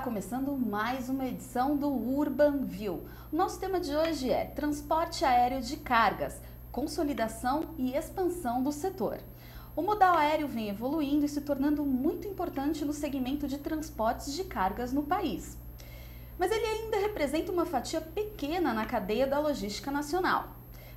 começando mais uma edição do Urban View. O nosso tema de hoje é transporte aéreo de cargas, consolidação e expansão do setor. O modal aéreo vem evoluindo e se tornando muito importante no segmento de transportes de cargas no país. Mas ele ainda representa uma fatia pequena na cadeia da logística nacional.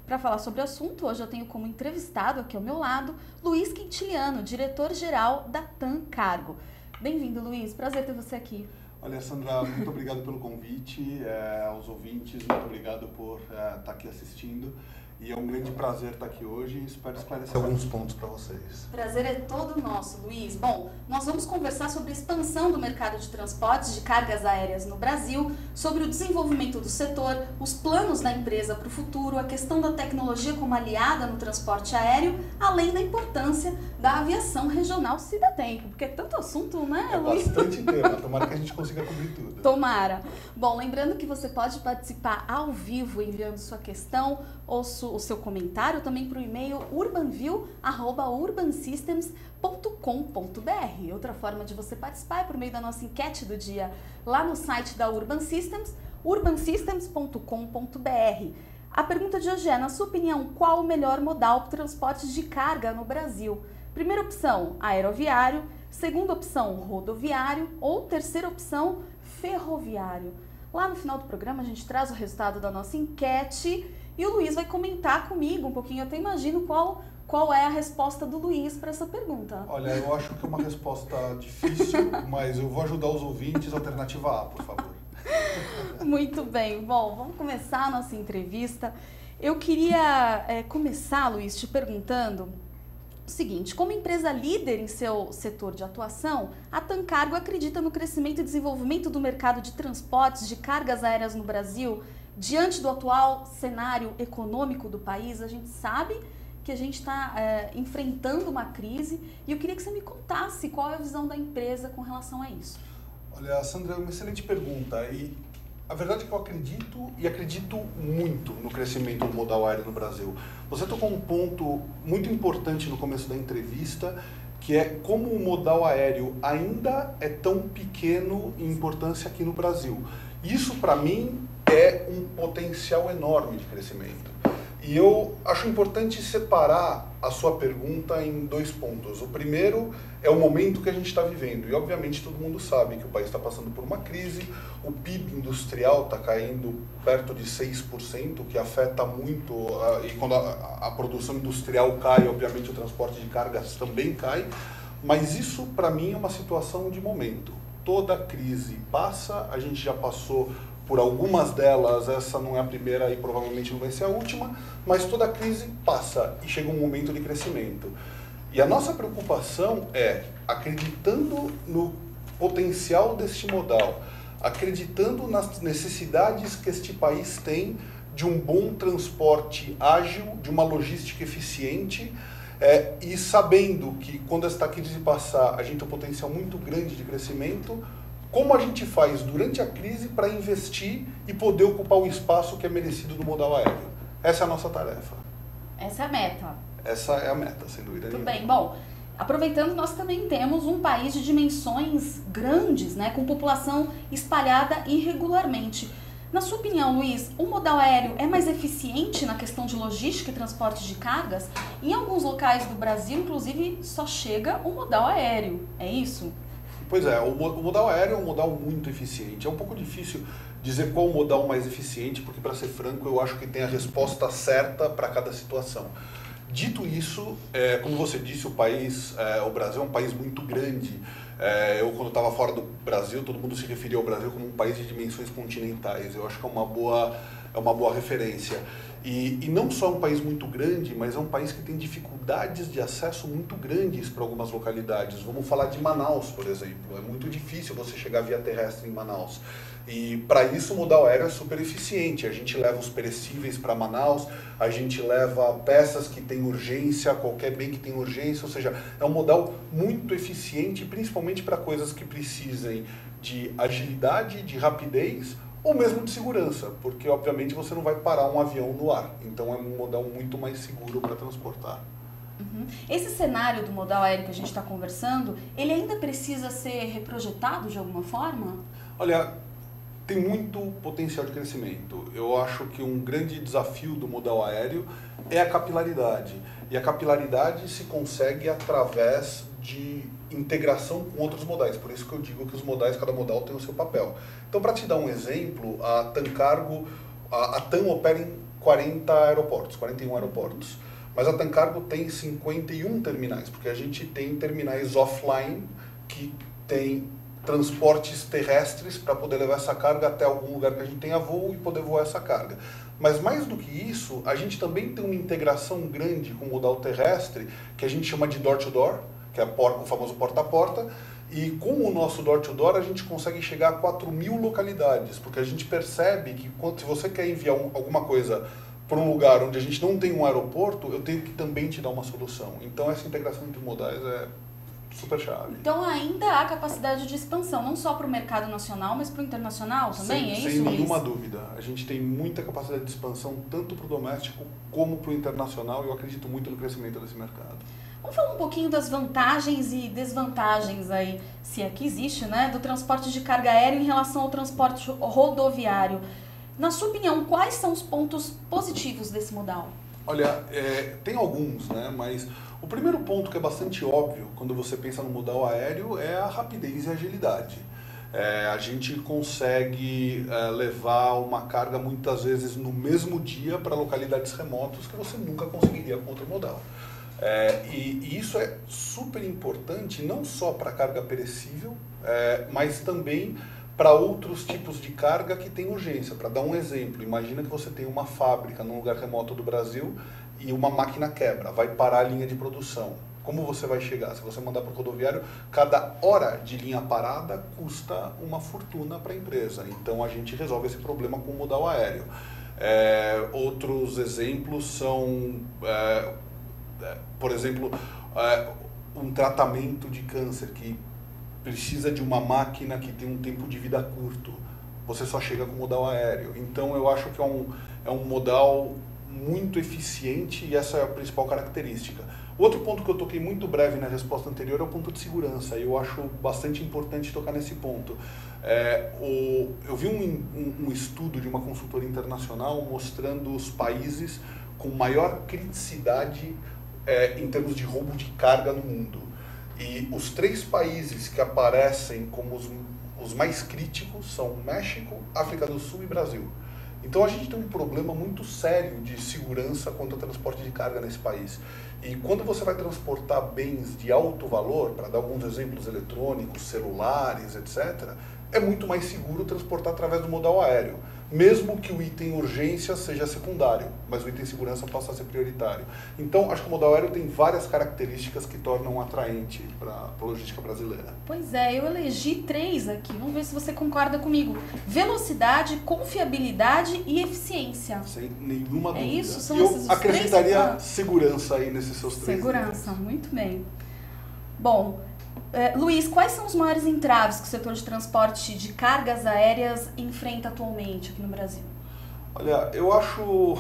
Para falar sobre o assunto, hoje eu tenho como entrevistado aqui ao meu lado Luiz Quintiliano, diretor-geral da TAM Cargo. Bem-vindo, Luiz. Prazer ter você aqui. Olha, Sandra, muito obrigado pelo convite. Aos ouvintes, muito obrigado por estar aqui assistindo. E é um grande prazer estar aqui hoje e espero esclarecer alguns pontos para vocês. Prazer é todo nosso, Luiz. Bom, nós vamos conversar sobre a expansão do mercado de transportes de cargas aéreas no Brasil, sobre o desenvolvimento do setor, os planos da empresa para o futuro, a questão da tecnologia como aliada no transporte aéreo, além da importância da aviação regional, se dá tempo, porque é tanto assunto, né, Luiz? É bastante tema, tomara que a gente consiga cobrir tudo. Tomara. Bom, lembrando que você pode participar ao vivo enviando sua questão ou o seu comentário também para o e-mail urbanview@urbansystems.com.br. Outra forma de você participar é por meio da nossa enquete do dia lá no site da Urban Systems, urbansystems.com.br. A pergunta de hoje é, na sua opinião, qual o melhor modal para transportes de carga no Brasil? Primeira opção, aeroviário. Segunda opção, rodoviário. Ou terceira opção, ferroviário. Lá no final do programa a gente traz o resultado da nossa enquete e o Luiz vai comentar comigo um pouquinho. Eu até imagino qual é a resposta do Luiz para essa pergunta. Olha, eu acho que é uma resposta difícil, mas eu vou ajudar os ouvintes. Alternativa A, por favor. Muito bem. Bom, vamos começar a nossa entrevista. Eu queria começar, Luiz, te perguntando o seguinte: como empresa líder em seu setor de atuação, a TAM Cargo acredita no crescimento e desenvolvimento do mercado de transportes de cargas aéreas no Brasil? Diante do atual cenário econômico do país, a gente sabe que a gente está enfrentando uma crise e eu queria que você me contasse qual é a visão da empresa com relação a isso. Olha, Sandra, é uma excelente pergunta e a verdade é que eu acredito muito no crescimento do modal aéreo no Brasil. Você tocou um ponto muito importante no começo da entrevista, que é como o modal aéreo ainda é tão pequeno em importância aqui no Brasil. Isso, para mim, é um potencial enorme de crescimento. E eu acho importante separar a sua pergunta em dois pontos. O primeiro é o momento que a gente está vivendo. E, obviamente, todo mundo sabe que o país está passando por uma crise, o PIB industrial está caindo perto de 6%, que afeta muito, e quando a produção industrial cai, obviamente, o transporte de cargas também cai. Mas isso, para mim, é uma situação de momento. Toda crise passa, a gente já passou por algumas delas, essa não é a primeira e provavelmente não vai ser a última, mas toda crise passa e chega um momento de crescimento. E a nossa preocupação é, acreditando no potencial deste modal, acreditando nas necessidades que este país tem de um bom transporte ágil, de uma logística eficiente, e sabendo que quando esta crise passar, a gente tem um potencial muito grande de crescimento, como a gente faz durante a crise para investir e poder ocupar o espaço que é merecido do modal aéreo? Essa é a nossa tarefa. Essa é a meta. Essa é a meta, sem dúvida nenhuma. Muito bem. Bom, aproveitando, nós também temos um país de dimensões grandes, né, com população espalhada irregularmente. Na sua opinião, Luiz, o modal aéreo é mais eficiente na questão de logística e transporte de cargas? Em alguns locais do Brasil, inclusive, só chega o modal aéreo. É isso? Pois é, o modal aéreo é um modal muito eficiente. É um pouco difícil dizer qual o modal mais eficiente, porque, para ser franco, eu acho que tem a resposta certa para cada situação. Dito isso, como você disse, o Brasil é um país muito grande. Eu, quando estava fora do Brasil, todo mundo se referia ao Brasil como um país de dimensões continentais. Eu acho que é uma boa referência. E não só um país muito grande, mas é um país que tem dificuldades de acesso muito grandes para algumas localidades. Vamos falar de Manaus, por exemplo. É muito difícil você chegar via terrestre em Manaus. E para isso o modal aéreo é super eficiente. A gente leva os perecíveis para Manaus, a gente leva peças que têm urgência, qualquer bem que tem urgência, ou seja, é um modal muito eficiente, principalmente para coisas que precisem de agilidade, de rapidez, ou mesmo de segurança, porque obviamente você não vai parar um avião no ar, então é um modal muito mais seguro para transportar. Uhum. Esse cenário do modal aéreo que a gente está conversando, ele ainda precisa ser reprojetado de alguma forma? Olha, tem muito potencial de crescimento. Eu acho que um grande desafio do modal aéreo é a capilaridade. E a capilaridade se consegue através de integração com outros modais. Por isso que eu digo que os modais, cada modal tem o seu papel. Então, para te dar um exemplo, a TAM Cargo, a TAM opera em 40 aeroportos, 41 aeroportos. Mas a TAM Cargo tem 51 terminais, porque a gente tem terminais offline que tem transportes terrestres para poder levar essa carga até algum lugar que a gente tenha voo e poder voar essa carga. Mas mais do que isso, a gente também tem uma integração grande com o modal terrestre, que a gente chama de door-to-door, que é o famoso porta-a-porta, e com o nosso door-to-door a gente consegue chegar a 4.000 localidades, porque a gente percebe que se você quer enviar alguma coisa para um lugar onde a gente não tem um aeroporto, eu tenho que também te dar uma solução. Então essa integração entre modais é super chave. Então ainda há capacidade de expansão, não só para o mercado nacional, mas para o internacional também, é isso? Sem nenhuma dúvida. A gente tem muita capacidade de expansão, tanto para o doméstico como para o internacional, e eu acredito muito no crescimento desse mercado. Vamos falar um pouquinho das vantagens e desvantagens aí, se é que existe, né, do transporte de carga aérea em relação ao transporte rodoviário. Na sua opinião, quais são os pontos positivos desse modal? Olha, tem alguns, né, mas o primeiro ponto que é bastante óbvio quando você pensa no modal aéreo é a rapidez e a agilidade. A gente consegue levar uma carga muitas vezes no mesmo dia para localidades remotas que você nunca conseguiria com outro modal. E isso é super importante não só para carga perecível, mas também para outros tipos de carga que tem urgência. Para dar um exemplo, imagina que você tem uma fábrica num lugar remoto do Brasil e uma máquina quebra, vai parar a linha de produção. Como você vai chegar? Se você mandar para o rodoviário, cada hora de linha parada custa uma fortuna para a empresa. Então a gente resolve esse problema com o modal aéreo. Outros exemplos são, por exemplo, um tratamento de câncer que precisa de uma máquina que tem um tempo de vida curto. Você só chega com o modal aéreo. Então eu acho que é um modal muito eficiente e essa é a principal característica. Outro ponto que eu toquei muito breve na resposta anterior é o ponto de segurança. Eu acho bastante importante tocar nesse ponto. Eu vi um estudo de uma consultora internacional mostrando os países com maior criticidade em termos de roubo de carga no mundo. E os 3 países que aparecem como os mais críticos são México, África do Sul e Brasil. Então a gente tem um problema muito sério de segurança quanto ao transporte de carga nesse país. E quando você vai transportar bens de alto valor, para dar alguns exemplos eletrônicos, celulares, etc., é muito mais seguro transportar através do modal aéreo. Mesmo que o item urgência seja secundário, mas o item segurança possa ser prioritário. Então, acho que o modal aéreo tem várias características que tornam atraente para a logística brasileira. Pois é, eu elegi 3 aqui, vamos ver se você concorda comigo. Velocidade, confiabilidade e eficiência. Sem nenhuma dúvida. É isso? São eu esses acrescentaria 3? segurança aí nesses seus 3. Segurança, muito bem. Bom, Luiz, quais são os maiores entraves que o setor de transporte de cargas aéreas enfrenta atualmente aqui no Brasil? Olha, eu acho,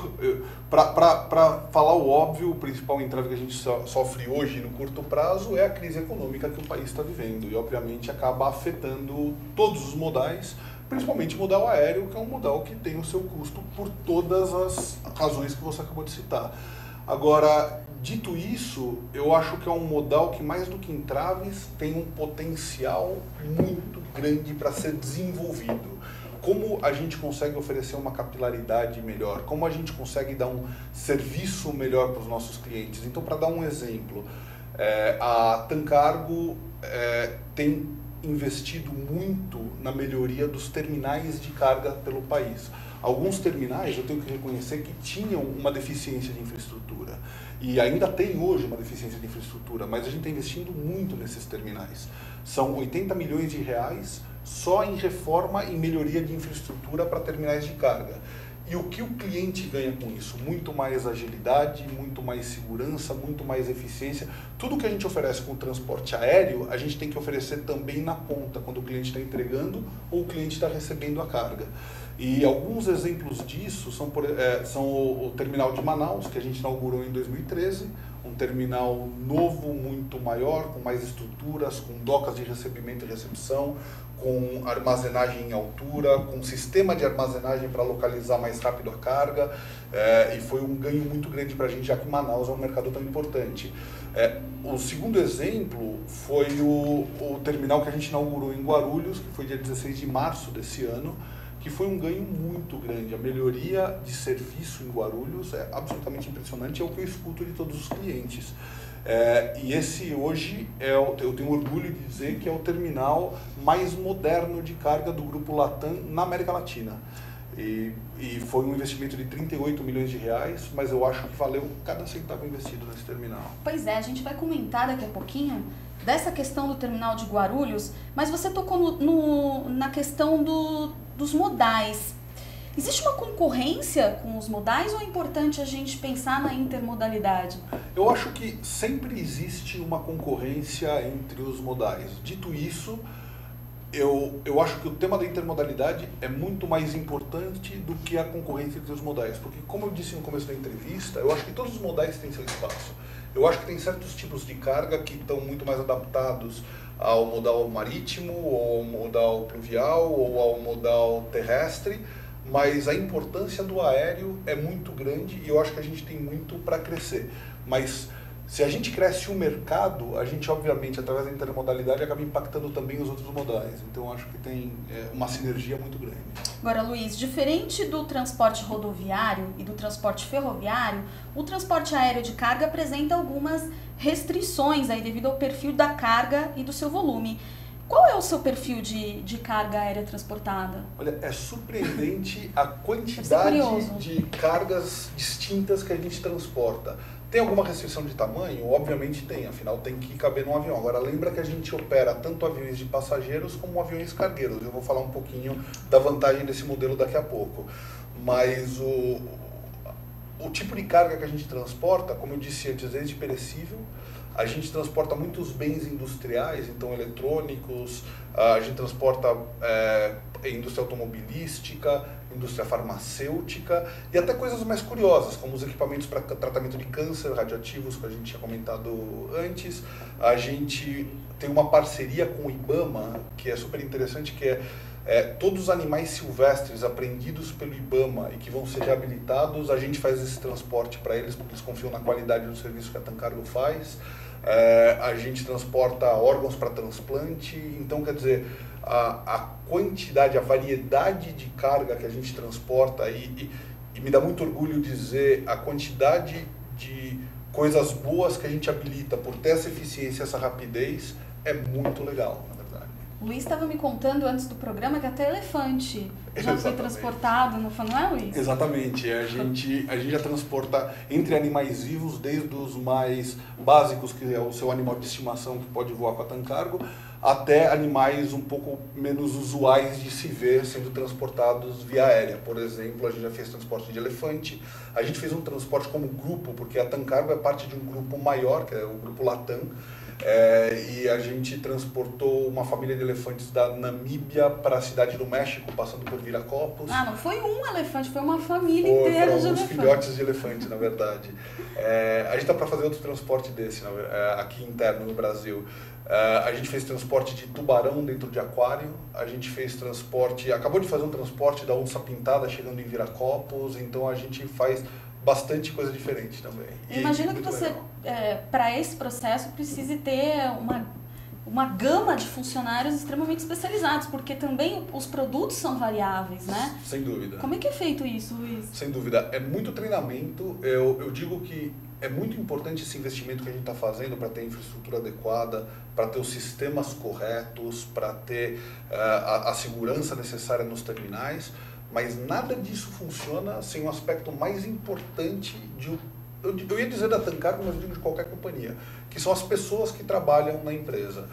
para falar o óbvio, o principal entrave que a gente sofre hoje no curto prazo é a crise econômica que o país está vivendo e obviamente acaba afetando todos os modais, principalmente o modal aéreo, que é um modal que tem o seu custo por todas as razões que você acabou de citar. Agora, dito isso, eu acho que é um modal que, mais do que entraves, tem um potencial muito grande para ser desenvolvido. Como a gente consegue oferecer uma capilaridade melhor? Como a gente consegue dar um serviço melhor para os nossos clientes? Então, para dar um exemplo, a TAM Cargo tem investido muito na melhoria dos terminais de carga pelo país. Alguns terminais, eu tenho que reconhecer que tinham uma deficiência de infraestrutura. E ainda tem hoje uma deficiência de infraestrutura, mas a gente está investindo muito nesses terminais. São 80 milhões de reais só em reforma e melhoria de infraestrutura para terminais de carga. E o que o cliente ganha com isso? Muito mais agilidade, muito mais segurança, muito mais eficiência. Tudo que a gente oferece com o transporte aéreo, a gente tem que oferecer também na ponta, quando o cliente está entregando ou o cliente está recebendo a carga. E alguns exemplos disso são o terminal de Manaus, que a gente inaugurou em 2013, um terminal novo, muito maior, com mais estruturas, com docas de recebimento e recepção, com armazenagem em altura, com sistema de armazenagem para localizar mais rápido a carga, e foi um ganho muito grande para a gente, já que Manaus é um mercado tão importante. O segundo exemplo foi o terminal que a gente inaugurou em Guarulhos, que foi dia 16 de março desse ano, que foi um ganho muito grande. A melhoria de serviço em Guarulhos é absolutamente impressionante, é o que eu escuto de todos os clientes. E esse hoje, eu tenho orgulho de dizer que é o terminal mais moderno de carga do Grupo Latam na América Latina. E foi um investimento de 38 milhões de reais, mas eu acho que valeu cada centavo investido nesse terminal. Pois é, a gente vai comentar daqui a pouquinho dessa questão do terminal de Guarulhos, mas você tocou na questão dos modais. Existe uma concorrência com os modais ou é importante a gente pensar na intermodalidade? Eu acho que sempre existe uma concorrência entre os modais. Dito isso, eu acho que o tema da intermodalidade é muito mais importante do que a concorrência entre os modais. Porque, como eu disse no começo da entrevista, eu acho que todos os modais têm seu espaço. Eu acho que tem certos tipos de carga que estão muito mais adaptados ao modal marítimo, ou ao modal pluvial, ou ao modal terrestre, mas a importância do aéreo é muito grande e eu acho que a gente tem muito para crescer. Mas se a gente cresce o mercado, a gente obviamente, através da intermodalidade, acaba impactando também os outros modais. Então eu acho que tem uma sinergia muito grande. Agora, Luiz, diferente do transporte rodoviário e do transporte ferroviário, o transporte aéreo de carga apresenta algumas restrições aí devido ao perfil da carga e do seu volume. Qual é o seu perfil de carga aérea transportada? Olha, é surpreendente a quantidade de cargas distintas que a gente transporta. Tem alguma restrição de tamanho? Obviamente tem, afinal tem que caber num avião. Agora lembra que a gente opera tanto aviões de passageiros como aviões cargueiros. Eu vou falar um pouquinho da vantagem desse modelo daqui a pouco. Mas o tipo de carga que a gente transporta, como eu disse antes, é perecível. A gente transporta muitos bens industriais, então eletrônicos, a gente transporta indústria automobilística, indústria farmacêutica e até coisas mais curiosas, como os equipamentos para tratamento de câncer radioativos, que a gente tinha comentado antes. A gente tem uma parceria com o IBAMA, que é super interessante, que todos os animais silvestres apreendidos pelo IBAMA e que vão ser reabilitados, a gente faz esse transporte para eles, porque eles confiam na qualidade do serviço que a Tancargo faz. A gente transporta órgãos para transplante, então quer dizer, a quantidade, a variedade de carga que a gente transporta e me dá muito orgulho dizer a quantidade de coisas boas que a gente habilita por ter essa eficiência, essa rapidez, é muito legal, na verdade. O Luiz estava me contando antes do programa que até elefante já foi transportado, não é, Luiz? Exatamente. A gente já transporta entre animais vivos, desde os mais básicos, que é o seu animal de estimação que pode voar com a Tancargo, até animais um pouco menos usuais de se ver sendo transportados via aérea. Por exemplo, a gente já fez transporte de elefante, a gente fez um transporte como grupo, porque a Tancargo é parte de um grupo maior, que é o Grupo Latam, e a gente transportou uma família de elefantes da Namíbia para a cidade do México, passando por Viracopos. Ah, não foi um elefante, foi uma família inteira de elefantes. Filhotes de elefante, na verdade. A gente está para fazer outro transporte desse aqui interno no Brasil. A gente fez transporte de tubarão dentro de aquário, a gente fez transporte, acabou de fazer um transporte da onça pintada chegando em Viracopos, então a gente faz bastante coisa diferente também. Imagino que você, para esse processo, precise ter uma gama de funcionários extremamente especializados, porque também os produtos são variáveis, né? Sem dúvida. Como é que é feito isso, Luiz? Sem dúvida. É muito treinamento. Eu digo que é muito importante esse investimento que a gente está fazendo para ter infraestrutura adequada, para ter os sistemas corretos, para ter a segurança necessária nos terminais, mas nada disso funciona sem um aspecto mais importante eu ia dizer da Tancargo, mas eu digo de qualquer companhia, que são as pessoas que trabalham na empresa.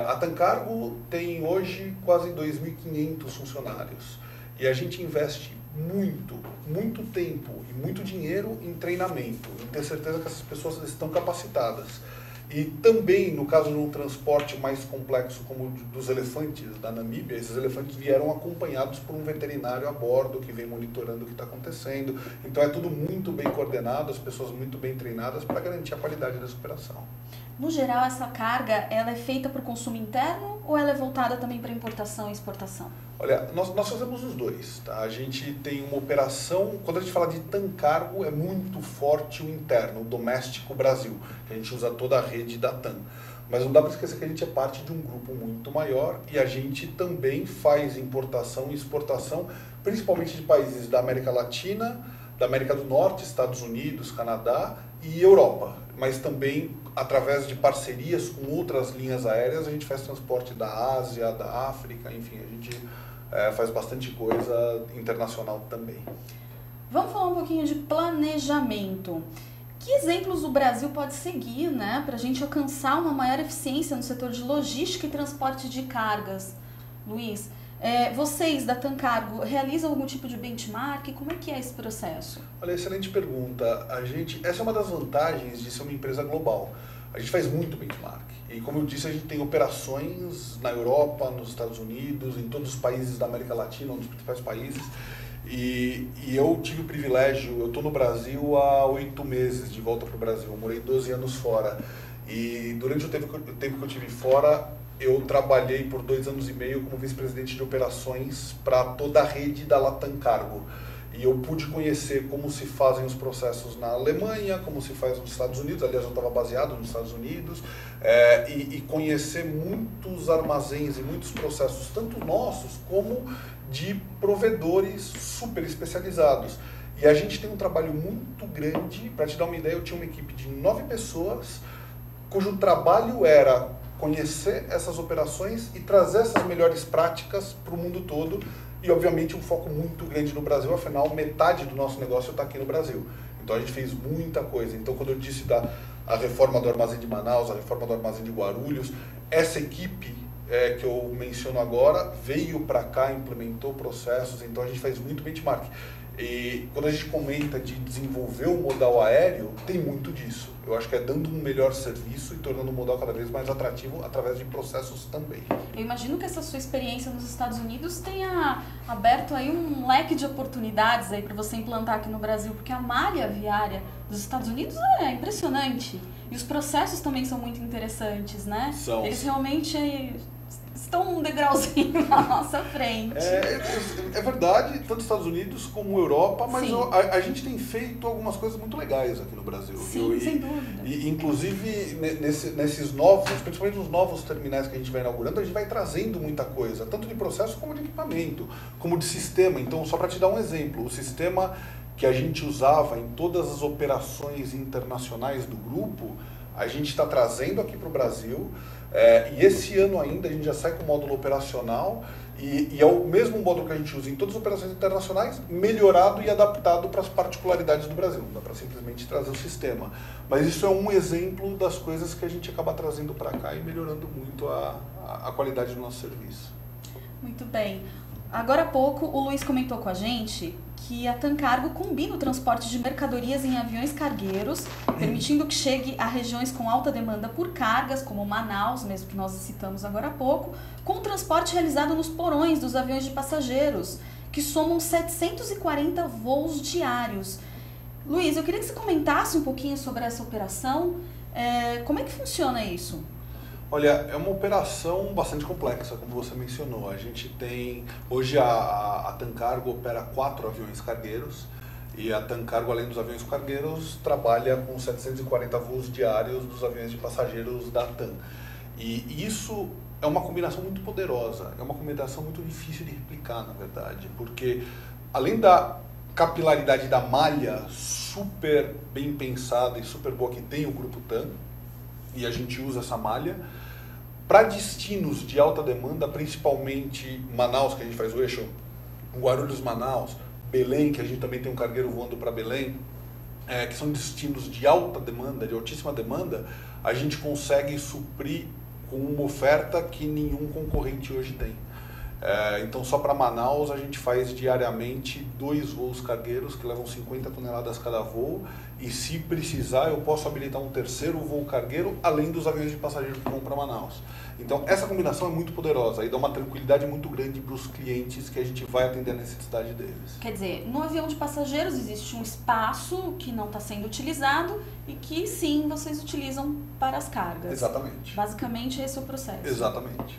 A Tancargo tem hoje quase 2.500 funcionários e a gente investe muito tempo e muito dinheiro em treinamento, em ter certeza que essas pessoas estão capacitadas. E também, no caso de um transporte mais complexo como o dos elefantes da Namíbia, esses elefantes vieram acompanhados por um veterinário a bordo que vem monitorando o que está acontecendo. Então é tudo muito bem coordenado. coordenadas, pessoas muito bem treinadas para garantir a qualidade dessa operação. No geral, essa carga, ela é feita para o consumo interno ou ela é voltada também para importação e exportação? Olha, nós fazemos os dois, tá? A gente tem uma operação, quando a gente fala de TAM Cargo, é muito forte o interno, o doméstico Brasil, que a gente usa toda a rede da TAM. Mas não dá para esquecer que a gente é parte de um grupo muito maior e a gente também faz importação e exportação, principalmente de países da América Latina, da América do Norte, Estados Unidos, Canadá e Europa. Mas também, através de parcerias com outras linhas aéreas, a gente faz transporte da Ásia, da África, enfim, a gente faz bastante coisa internacional também. Vamos falar um pouquinho de planejamento. Que exemplos o Brasil pode seguir, né, para a gente alcançar uma maior eficiência no setor de logística e transporte de cargas? Luiz, vocês da TAM Cargo realizam algum tipo de benchmark? Como é que é esse processo? Olha, excelente pergunta. Essa é uma das vantagens de ser uma empresa global. A gente faz muito benchmark. E como eu disse, a gente tem operações na Europa, nos Estados Unidos, em todos os países da América Latina, um dos principais países. E eu tive o privilégio, eu estou no Brasil há 8 meses, de volta para o Brasil. Eu morei 12 anos fora. E durante o tempo que eu tive fora, eu trabalhei por 2 anos e meio como vice-presidente de operações para toda a rede da Latam Cargo. E eu pude conhecer como se fazem os processos na Alemanha, como se faz nos Estados Unidos, aliás, eu estava baseado nos Estados Unidos, e conhecer muitos armazéns e muitos processos, tanto nossos como de provedores super especializados. E a gente tem um trabalho muito grande, para te dar uma ideia, eu tinha uma equipe de 9 pessoas, cujo trabalho era conhecer essas operações e trazer essas melhores práticas para o mundo todo. E, obviamente, um foco muito grande no Brasil, afinal, metade do nosso negócio está aqui no Brasil. Então, a gente fez muita coisa. Então, quando eu disse a reforma do armazém de Manaus, a reforma do armazém de Guarulhos, essa equipe que eu menciono agora veio para cá, implementou processos, então a gente faz muito benchmark. E quando a gente comenta de desenvolver o modal aéreo, tem muito disso. Eu acho que é dando um melhor serviço e tornando o modal cada vez mais atrativo através de processos também. Eu imagino que essa sua experiência nos Estados Unidos tenha aberto aí um leque de oportunidades aí para você implantar aqui no Brasil, porque a malha viária dos Estados Unidos é impressionante. E os processos também são muito interessantes, né? Eles realmente estão um degrauzinho na nossa frente. É verdade, tanto Estados Unidos como Europa, mas a gente tem feito algumas coisas muito legais aqui no Brasil. Sim, sem dúvida. E inclusive, nesses novos, principalmente nos novos terminais que a gente vai inaugurando, a gente vai trazendo muita coisa, tanto de processo como de equipamento, como de sistema. Então, só para te dar um exemplo, o sistema que a gente usava em todas as operações internacionais do grupo, a gente está trazendo aqui para o Brasil. E esse ano ainda a gente já sai com o módulo operacional e é o mesmo módulo que a gente usa em todas as operações internacionais, melhorado e adaptado para as particularidades do Brasil. Não dá para simplesmente trazer o sistema. Mas isso é um exemplo das coisas que a gente acaba trazendo para cá e melhorando muito a qualidade do nosso serviço. Muito bem. Agora há pouco o Luiz comentou com a gente que a TAM Cargo combina o transporte de mercadorias em aviões cargueiros, permitindo que chegue a regiões com alta demanda por cargas, como Manaus, mesmo que nós citamos agora há pouco, com o transporte realizado nos porões dos aviões de passageiros, que somam 740 voos diários. Luiz, eu queria que você comentasse um pouquinho sobre essa operação. Como é que funciona isso? Olha, é uma operação bastante complexa, como você mencionou. A gente tem, hoje a TAM Cargo opera 4 aviões cargueiros e a TAM Cargo, além dos aviões cargueiros, trabalha com 740 voos diários dos aviões de passageiros da TAM. E isso é uma combinação muito poderosa, é uma combinação muito difícil de replicar, na verdade, porque além da capilaridade da malha super bem pensada e super boa que tem o Grupo TAM, e a gente usa essa malha, para destinos de alta demanda, principalmente Manaus, que a gente faz o eixo, Guarulhos-Manaus, Belém, que a gente também tem um cargueiro voando para Belém, que são destinos de alta demanda, de altíssima demanda, a gente consegue suprir com uma oferta que nenhum concorrente hoje tem. Então, só para Manaus, a gente faz diariamente 2 voos cargueiros que levam 50 toneladas cada voo. E se precisar, eu posso habilitar um 3º voo cargueiro, além dos aviões de passageiro que vão para Manaus. Então, essa combinação é muito poderosa e dá uma tranquilidade muito grande para os clientes que a gente vai atender a necessidade deles. Quer dizer, no avião de passageiros existe um espaço que não está sendo utilizado e que sim, vocês utilizam para as cargas. Exatamente. Basicamente, esse é o processo. Exatamente.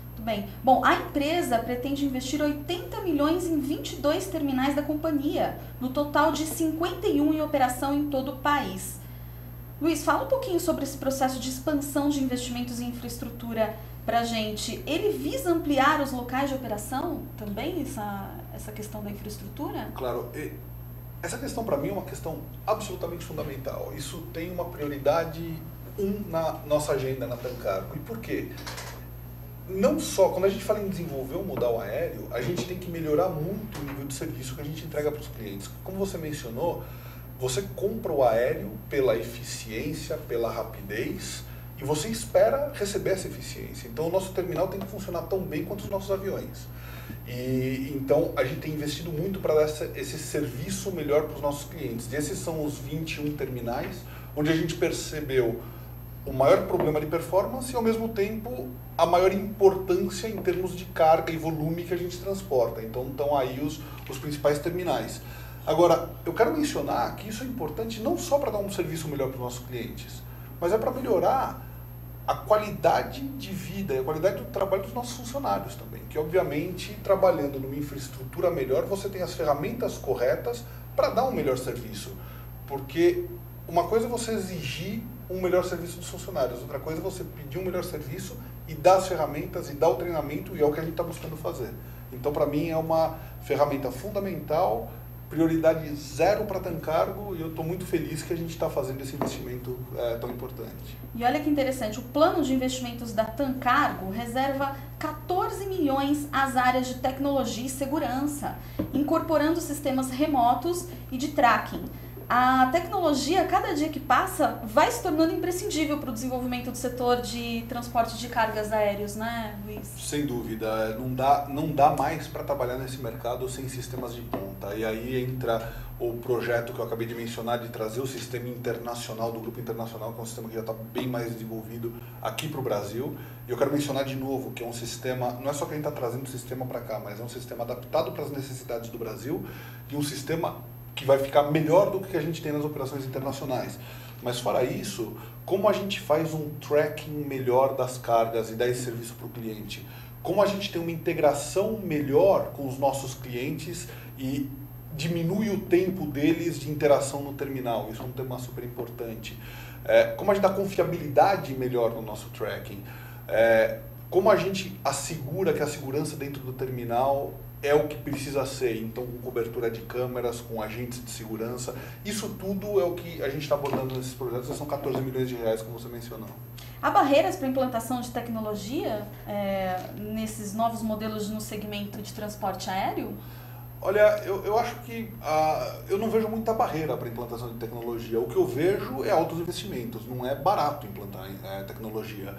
Muito bem. Bom, a empresa pretende investir 80 milhões em 22 terminais da companhia, no total de 51 em operação em todo o país. Luiz, fala um pouquinho sobre esse processo de expansão de investimentos em infraestrutura para a gente. Ele visa ampliar os locais de operação também, essa questão da infraestrutura? Claro. Essa questão para mim é uma questão absolutamente fundamental. Isso tem uma prioridade na nossa agenda na Tancargo. E por quê? Não só, quando a gente fala em desenvolver um modal aéreo, a gente tem que melhorar muito o nível de serviço que a gente entrega para os clientes. Como você mencionou, você compra o aéreo pela eficiência, pela rapidez, e você espera receber essa eficiência. Então, o nosso terminal tem que funcionar tão bem quanto os nossos aviões. E então, a gente tem investido muito para dar esse serviço melhor para os nossos clientes. E esses são os 21 terminais, onde a gente percebeu o maior problema de performance e, ao mesmo tempo, a maior importância em termos de carga e volume que a gente transporta. Então, estão aí os principais terminais. Agora, eu quero mencionar que isso é importante não só para dar um serviço melhor para os nossos clientes, mas é para melhorar a qualidade de vida e a qualidade do trabalho dos nossos funcionários também. Que, obviamente, trabalhando numa infraestrutura melhor, você tem as ferramentas corretas para dar um melhor serviço. Porque uma coisa é você exigir um melhor serviço dos funcionários, outra coisa é você pedir um melhor serviço e dar as ferramentas e dar o treinamento, e é o que a gente está buscando fazer. Então, para mim, é uma ferramenta fundamental, prioridade 0 para Tancargo, e eu estou muito feliz que a gente está fazendo esse investimento tão importante. E olha que interessante, o plano de investimentos da Tancargo reserva 14 milhões às áreas de tecnologia e segurança, incorporando sistemas remotos e de tracking. A tecnologia, cada dia que passa, vai se tornando imprescindível para o desenvolvimento do setor de transporte de cargas aéreos, né, Luiz? Sem dúvida. Não dá mais para trabalhar nesse mercado sem sistemas de ponta. E aí entra o projeto que eu acabei de mencionar de trazer o sistema internacional, do Grupo Internacional, que é um sistema que já está bem mais desenvolvido aqui para o Brasil. E eu quero mencionar de novo que é um sistema, não é só que a gente está trazendo o sistema para cá, mas é um sistema adaptado para as necessidades do Brasil e um sistema que vai ficar melhor do que a gente tem nas operações internacionais. Mas fora isso, como a gente faz um tracking melhor das cargas e dá esse serviço para o cliente? Como a gente tem uma integração melhor com os nossos clientes e diminui o tempo deles de interação no terminal? Isso é um tema super importante. Como a gente dá confiabilidade melhor no nosso tracking? Como a gente assegura que a segurança dentro do terminal é o que precisa ser, então com cobertura de câmeras, com agentes de segurança, isso tudo é o que a gente está abordando nesses projetos, são 14 milhões de reais, como você mencionou. Há barreiras para a implantação de tecnologia nesses novos modelos no segmento de transporte aéreo? Olha, eu acho que eu não vejo muita barreira para a implantação de tecnologia. O que eu vejo é altos investimentos, não é barato implantar tecnologia.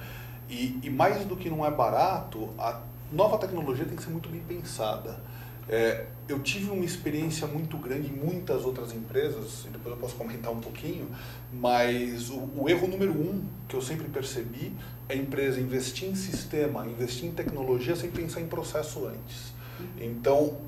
E mais do que não é barato, a nova tecnologia tem que ser muito bem pensada. Eu tive uma experiência muito grande em muitas outras empresas, e depois eu posso comentar um pouquinho, mas o erro número 1 que eu sempre percebi é a empresa investir em sistema, investir em tecnologia sem pensar em processo antes. Então,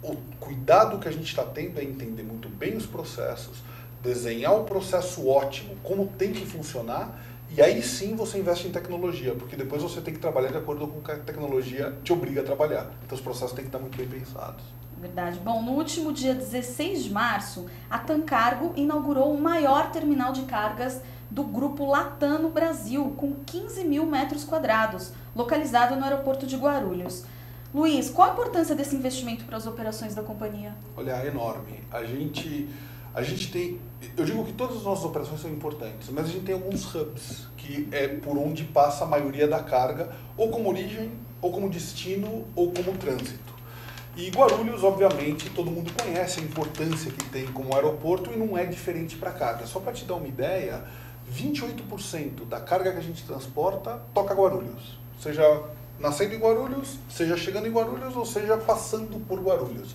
o cuidado que a gente está tendo é entender muito bem os processos, desenhar o processo ótimo, como tem que funcionar, e aí sim você investe em tecnologia, porque depois você tem que trabalhar de acordo com o que a tecnologia te obriga a trabalhar. Então os processos têm que estar muito bem pensados. Verdade. Bom, no último dia 16 de março, a Tancargo inaugurou o maior terminal de cargas do grupo Latam no Brasil, com 15 mil metros quadrados, localizado no aeroporto de Guarulhos. Luiz, qual a importância desse investimento para as operações da companhia? Olha, é enorme. A gente tem, eu digo que todas as nossas operações são importantes, mas a gente tem alguns hubs, que é por onde passa a maioria da carga, ou como origem, ou como destino, ou como trânsito. E Guarulhos, obviamente, todo mundo conhece a importância que tem como aeroporto e não é diferente para a carga. Só para te dar uma ideia, 28% da carga que a gente transporta toca Guarulhos. Seja nascendo em Guarulhos, seja chegando em Guarulhos ou seja passando por Guarulhos.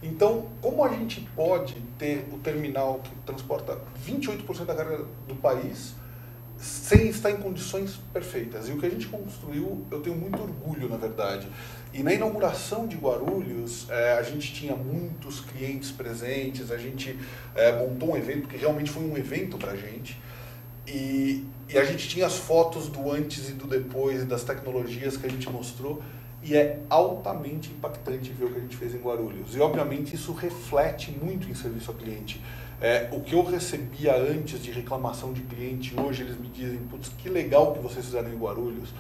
Então, como a gente pode ter o terminal que transporta 28% da carga do país sem estar em condições perfeitas? E o que a gente construiu, eu tenho muito orgulho, na verdade. E na inauguração de Guarulhos, a gente tinha muitos clientes presentes, a gente montou um evento, que realmente foi um evento para a gente. E a gente tinha as fotos do antes e do depois, das tecnologias que a gente mostrou, e é altamente impactante ver o que a gente fez em Guarulhos. E, obviamente, isso reflete muito em serviço ao cliente. O que eu recebia antes de reclamação de cliente, hoje eles me dizem, putz, que legal que vocês fizeram em Guarulhos.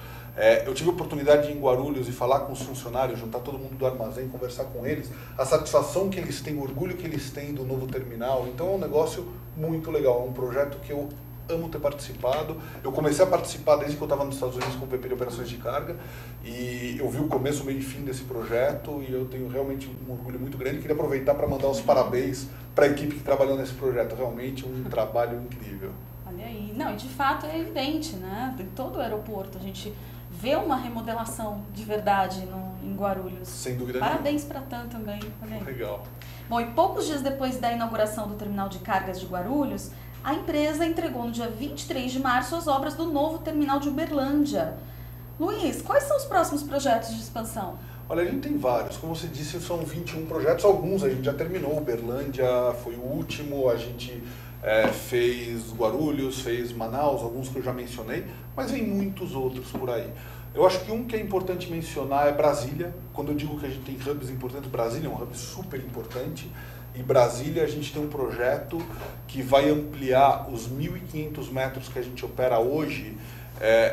Eu tive a oportunidade de ir em Guarulhos e falar com os funcionários, juntar todo mundo do armazém, conversar com eles, a satisfação que eles têm, o orgulho que eles têm do novo terminal. Então, é um negócio muito legal, é um projeto que eu amo ter participado. Eu comecei a participar desde que eu estava nos Estados Unidos como VP de operações de carga e eu vi o começo, meio e fim desse projeto e eu tenho realmente um orgulho muito grande. Queria aproveitar para mandar os parabéns para a equipe que trabalhou nesse projeto. Realmente um trabalho incrível. Olha aí. Não, e de fato é evidente, né? Em todo o aeroporto a gente vê uma remodelação de verdade em Guarulhos. Sem dúvida Parabéns para a TAM também. Legal. Bom, e poucos dias depois da inauguração do terminal de cargas de Guarulhos, a empresa entregou no dia 23 de março as obras do novo terminal de Uberlândia. Luiz, quais são os próximos projetos de expansão? Olha, a gente tem vários. Como você disse, são 21 projetos. Alguns a gente já terminou. Uberlândia foi o último. A gente fez Guarulhos, fez Manaus, alguns que eu já mencionei. Mas vem muitos outros por aí. Eu acho que um que é importante mencionar é Brasília. Quando eu digo que a gente tem hubs importantes, Brasília é um hub super importante. Em Brasília, a gente tem um projeto que vai ampliar os 1.500 metros que a gente opera hoje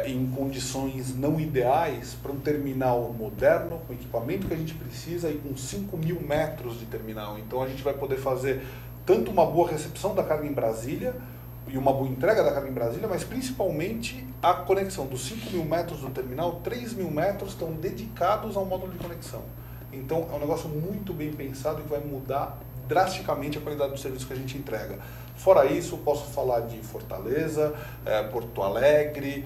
em condições não ideais para um terminal moderno, com o equipamento que a gente precisa e com 5.000 metros de terminal. Então, a gente vai poder fazer tanto uma boa recepção da carga em Brasília e uma boa entrega da carga em Brasília, mas principalmente a conexão dos 5.000 metros do terminal, 3.000 metros estão dedicados ao módulo de conexão. Então, é um negócio muito bem pensado e que vai mudar drasticamente a qualidade do serviço que a gente entrega. Fora isso, posso falar de Fortaleza, Porto Alegre,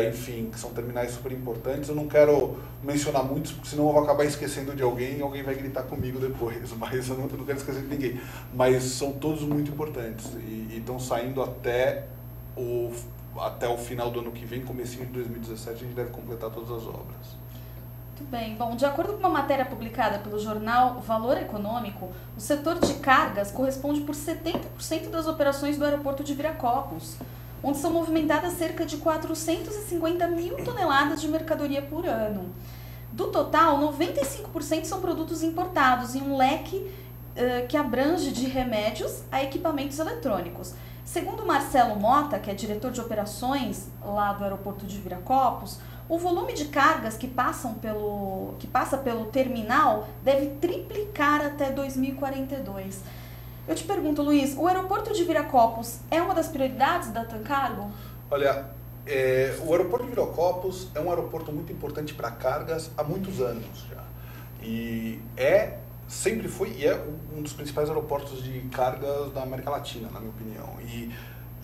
enfim, que são terminais super importantes. Eu não quero mencionar muitos, porque senão eu vou acabar esquecendo de alguém e alguém vai gritar comigo depois, mas eu não quero esquecer de ninguém. Mas são todos muito importantes e estão saindo até o final do ano que vem, comecinho de 2017, a gente deve completar todas as obras. Muito bem. Bom, de acordo com uma matéria publicada pelo jornal Valor Econômico, o setor de cargas corresponde por 70% das operações do aeroporto de Viracopos, onde são movimentadas cerca de 450 mil toneladas de mercadoria por ano. Do total, 95% são produtos importados em um leque que abrange de remédios a equipamentos eletrônicos. Segundo Marcelo Mota, que é diretor de operações lá do aeroporto de Viracopos, o volume de cargas que passa pelo terminal deve triplicar até 2042. Eu te pergunto, Luiz, o aeroporto de Viracopos é uma das prioridades da TAM Cargo? Olha, o aeroporto de Viracopos é um aeroporto muito importante para cargas há muitos anos já. E sempre foi e é um dos principais aeroportos de cargas da América Latina, na minha opinião.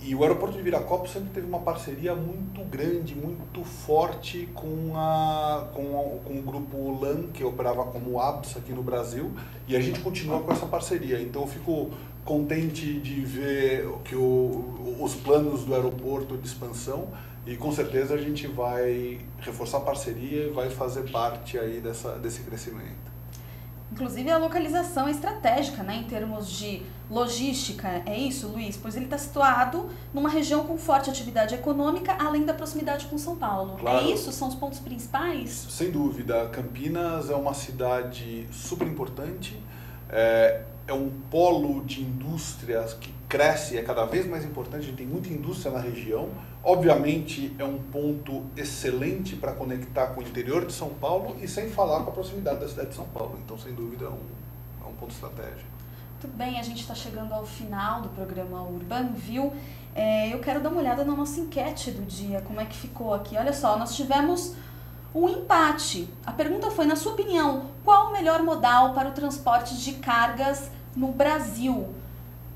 E o aeroporto de Viracopos sempre teve uma parceria muito grande, muito forte com o grupo LAN, que operava como ABS aqui no Brasil, e a gente continua com essa parceria. Então eu fico contente de ver que os planos do aeroporto de expansão, e com certeza a gente vai reforçar a parceria e vai fazer parte aí desse crescimento. Inclusive a localização é estratégica, né, em termos de logística, é isso, Luiz? Pois ele está situado numa região com forte atividade econômica, além da proximidade com São Paulo. Claro. É isso? São os pontos principais? Sem dúvida. Campinas é uma cidade super importante, é um polo de indústrias que cresce, é cada vez mais importante, a gente tem muita indústria na região. Obviamente é um ponto excelente para conectar com o interior de São Paulo e sem falar com a proximidade da cidade de São Paulo. Então, sem dúvida, é um ponto estratégico. Muito bem, a gente está chegando ao final do programa Urban View. Eu quero dar uma olhada na nossa enquete do dia, como é que ficou aqui. Olha só, nós tivemos um empate. A pergunta foi, na sua opinião, qual o melhor modal para o transporte de cargas no Brasil?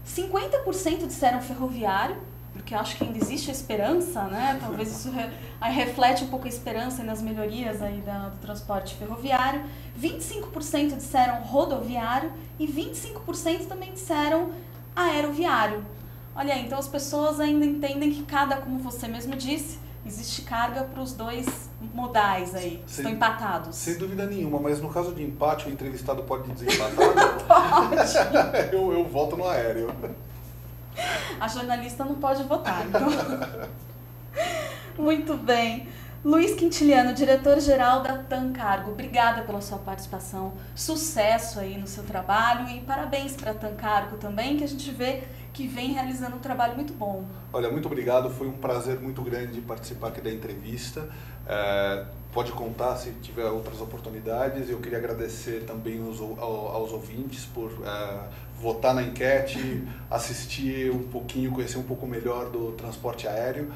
50% disseram ferroviário, porque acho que ainda existe a esperança, né? Talvez isso reflete um pouco a esperança nas melhorias aí do transporte ferroviário. 25% disseram rodoviário e 25% também disseram aeroviário. Olha aí, então as pessoas ainda entendem que como você mesmo disse, existe carga para os dois modais aí, que estão empatados. Sem dúvida nenhuma, mas no caso de empate, o entrevistado pode desempatar? Pode. eu voto no aéreo. A jornalista não pode votar, então. Muito bem. Luiz Quintiliano, diretor-geral da TAM Cargo, obrigada pela sua participação, sucesso aí no seu trabalho e parabéns para a TAM Cargo também, que a gente vê que vem realizando um trabalho muito bom. Olha, muito obrigado, foi um prazer muito grande participar aqui da entrevista. Pode contar se tiver outras oportunidades. Eu queria agradecer também aos ouvintes por votar na enquete, assistir um pouquinho, conhecer um pouco melhor do transporte aéreo.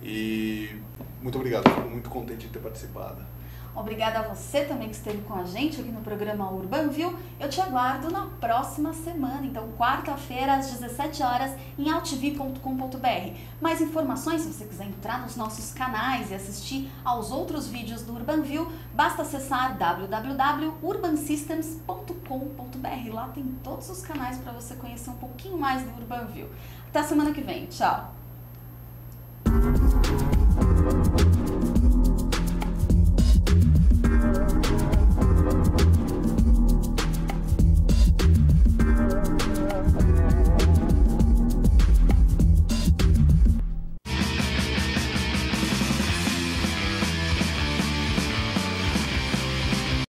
E muito obrigado, fico muito contente de ter participado. Obrigada a você também que esteve com a gente aqui no programa UrbanView. Eu te aguardo na próxima semana, então quarta-feira às 17 horas em altv.com.br. Mais informações, se você quiser entrar nos nossos canais e assistir aos outros vídeos do UrbanView, basta acessar www.urbansystems.com.br. Lá tem todos os canais para você conhecer um pouquinho mais do UrbanView. Até a semana que vem. Tchau!